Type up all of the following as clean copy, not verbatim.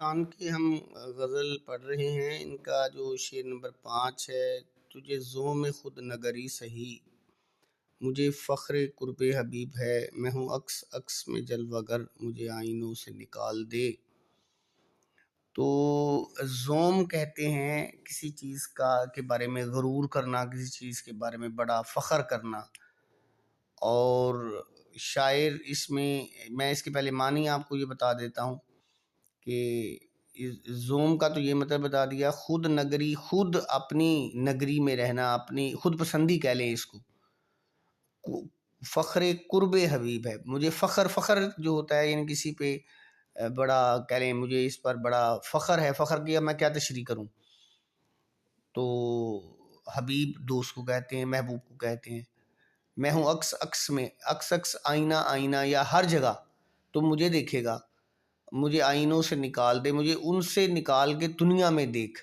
خان کی ہم غزل پڑھ رہے ہیں۔ ان کا جو شعر نمبر 5 ہے: تجھے زوم خود نگری سہی، مجھے فخر قرب حبیب ہے، میں ہوں عکس عکس میں جلوہ گر، مجھے آئینوں سے نکال دے۔ تو زوم کہتے ہیں کسی چیز کا کے بارے میں غرور کرنا، کسی چیز کے بارے میں بڑا فخر کرنا۔ اور شاعر میں اس کے پہلے معنی آپ کو یہ بتا دیتا ہوں کہ زوم کا تو یہ مطلب بتا دیا، خود نگری، خود اپنی نگری میں رہنا، اپنی خود پسندی کہہ لیں اس کو۔ فخر قرب حبیب ہے، مجھے فخر جو ہوتا ہے یعنی کسی پہ بڑا کہہ لیں مجھے اس پر بڑا فخر ہے، فخر کیا میں کیا تشریح کروں۔ تو حبیب دوست کو کہتے ہیں، محبوب کو کہتے ہیں۔ میں ہوں عکس عکس میں، عکس عکس آئینہ آئینہ، یا ہر جگہ تم مجھے دیکھے گا، مجھے آئینوں سے نکال دے، مجھے ان سے نکال کے دنیا میں دیکھ،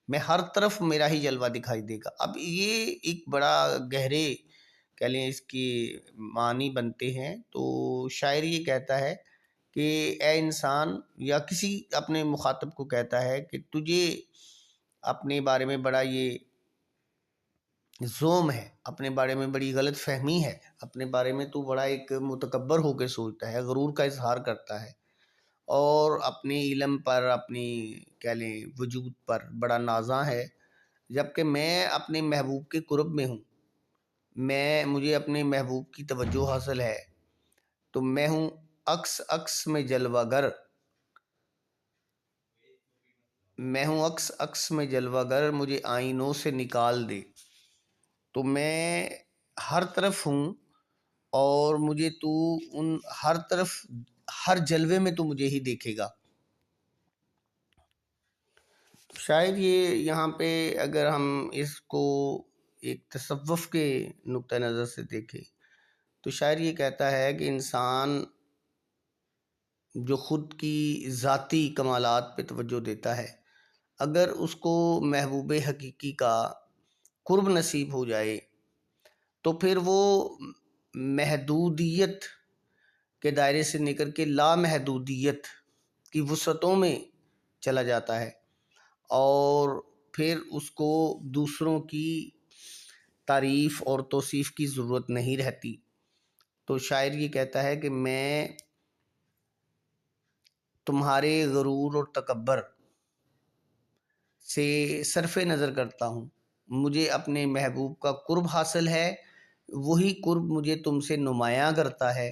میں ہر طرف میرا ہی جلوہ دکھائی دے گا۔ اب یہ ایک بڑا گہرے کہہ لیں اس کی معنی بنتے ہیں۔ تو شاعر یہ کہتا ہے کہ اے انسان، یا کسی اپنے مخاطب کو کہتا ہے کہ تجھے اپنے بارے میں بڑا یہ زوم ہے، اپنے بارے میں بڑی غلط فہمی ہے، اپنے بارے میں تو بڑا ایک متکبر ہو کے سوچتا ہے، غرور کا اظہار کرتا ہے، اور اپنے علم پر، اپنی کہہ لیں وجود پر بڑا نازاں ہے، جبکہ میں اپنے محبوب کے قرب میں ہوں، مجھے اپنے محبوب کی توجہ حاصل ہے۔ تو میں ہوں عکس عکس میں جلوہ گر، میں ہوں عکس عکس میں جلوہ گر، مجھے آئینوں سے نکال دے۔ تو میں ہر طرف ہوں، اور مجھے تو ان ہر طرف، ہر جلوے میں تو مجھے ہی دیکھے گا۔ شاید یہ یہاں پہ اگر ہم اس کو ایک تصوف کے نقطہ نظر سے دیکھیں تو شاعر یہ کہتا ہے کہ انسان جو خود کی ذاتی کمالات پہ توجہ دیتا ہے، اگر اس کو محبوب حقیقی کا قرب نصیب ہو جائے تو پھر وہ محدودیت کے دائرے سے نکل کے لامحدودیت کی وسعتوں میں چلا جاتا ہے، اور پھر اس کو دوسروں کی تعریف اور توصیف کی ضرورت نہیں رہتی۔ تو شاعر یہ کہتا ہے کہ میں تمہارے غرور اور تکبر سے صرف نظر کرتا ہوں، مجھے اپنے محبوب کا قرب حاصل ہے، وہی قرب مجھے تم سے نمایاں کرتا ہے،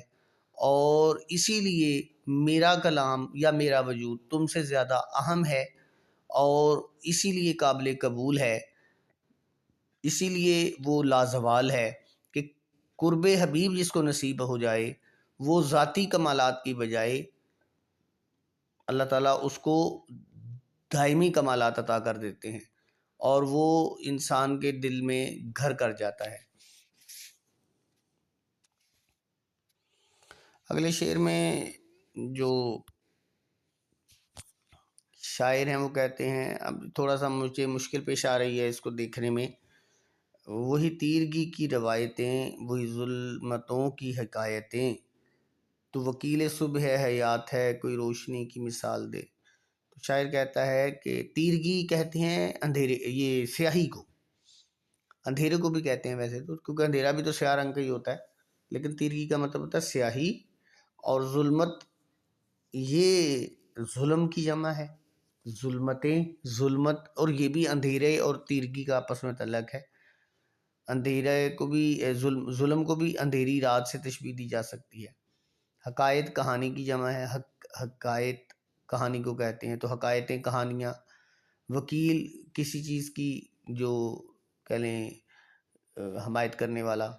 اور اسی لیے میرا کلام یا میرا وجود تم سے زیادہ اہم ہے، اور اسی لیے قابل قبول ہے، اسی لیے وہ لازوال ہے کہ قرب حبیب جس کو نصیب ہو جائے، وہ ذاتی کمالات کی بجائے اللہ تعالیٰ اس کو دائمی کمالات عطا کر دیتے ہیں، اور وہ انسان کے دل میں گھر کر جاتا ہے۔ اگلے شعر میں جو شاعر ہیں وہ کہتے ہیں، اب تھوڑا سا مجھے مشکل پیش آ رہی ہے اس کو دیکھنے میں: وہی تیرگی کی روایتیں، وہی ظلمتوں کی حکایتیں، تو وکیل صبح حیات ہے، کوئی روشنی کی مثال دے۔ تو شاعر کہتا ہے کہ تیرگی کہتے ہیں اندھیرے، یہ سیاہی کو، اندھیرے کو بھی کہتے ہیں ویسے تو، کیونکہ اندھیرا بھی تو سیاہ رنگ کا ہی ہوتا ہے، لیکن تیرگی کا مطلب ہوتا ہے سیاہی، اور ظلمت یہ ظلم کی جمع ہے، ظلمتیں، ظلمت، اور یہ بھی اندھیرے اور تیرگی کا آپس میں تعلق ہے۔ اندھیرے کو بھی ظلم کو بھی اندھیری رات سے تشبیہ دی جا سکتی ہے۔ حکایت کہانی کی جمع ہے، حکایت کہانی کو کہتے ہیں، تو حکایتیں، کہانیاں۔ وکیل کسی چیز کی جو کہہ لیں حمایت کرنے والا۔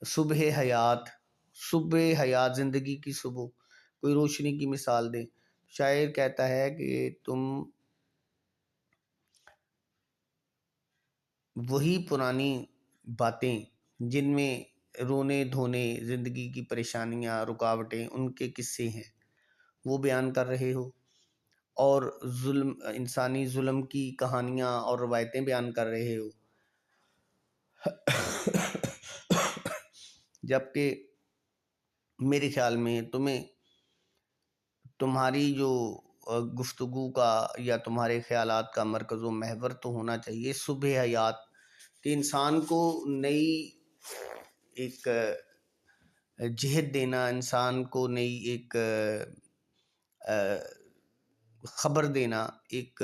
صبح حیات، صبح حیات زندگی کی صبح، کوئی روشنی کی مثال دے۔ شاعر کہتا ہے کہ تم وہی پرانی باتیں جن میں رونے دھونے، زندگی کی پریشانیاں، رکاوٹیں، ان کے قصے ہیں، وہ بیان کر رہے ہو، اور ظلم، انسانی ظلم کی کہانیاں اور روایتیں بیان کر رہے ہو، جبکہ میرے خیال میں تمہیں تمہاری جو گفتگو کا یا تمہارے خیالات کا مرکز و محور تو ہونا چاہیے صبح حیات، کہ انسان کو نئی ایک جہت دینا، انسان کو نئی ایک خبر دینا، ایک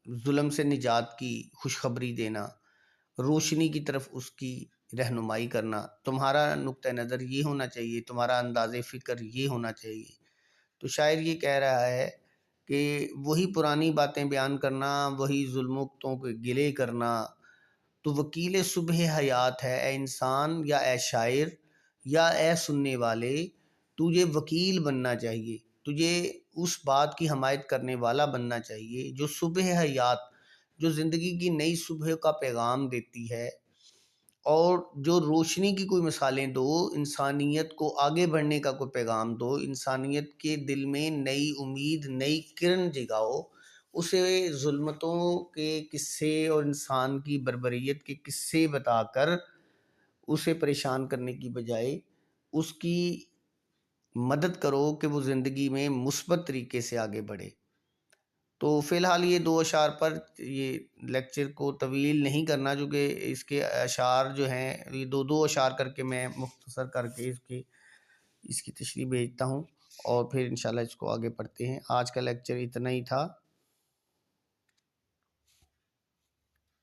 ظلم سے نجات کی خوشخبری دینا، روشنی کی طرف اس کی رہنمائی کرنا. تمہارا نقطہ نظر یہ ہونا چاہیے، تمہارا انداز فکر یہ ہونا چاہیے. تو شاعر یہ کہہ رہا ہے کہ وہی پرانی باتیں بیان کرنا، وہی ظلموں کے گلے کرنا تو وکیل صبح حیات ہے. اے انسان یا اے شاعر یا اے سننے والے، تجھے وکیل بننا چاہیے، تجھے اس بات کی حمایت کرنے والا بننا چاہیے جو صبح حیات، جو زندگی کی نئی صبح کا پیغام دیتی ہے، اور جو روشنی کی کوئی مثالیں دو، انسانیت کو آگے بڑھنے کا کوئی پیغام دو، انسانیت کے دل میں نئی امید، نئی کرن جگاؤ. اسے ظلمتوں کے قصے اور انسان کی بربریت کے قصے بتا کر اسے پریشان کرنے کی بجائے اس کی مدد کرو کہ وہ زندگی میں مثبت طریقے سے آگے بڑھے. تو فی الحال یہ 2 اشعار پر یہ لیکچر کو طویل نہیں کرنا، چونکہ اس کے اشعار جو ہیں یہ 2 اشعار کر کے میں مختصر کر کے اس کی تشریح بھیجتا ہوں، اور پھر انشاءاللہ اس کو آگے پڑھتے ہیں. آج کا لیکچر اتنا ہی تھا.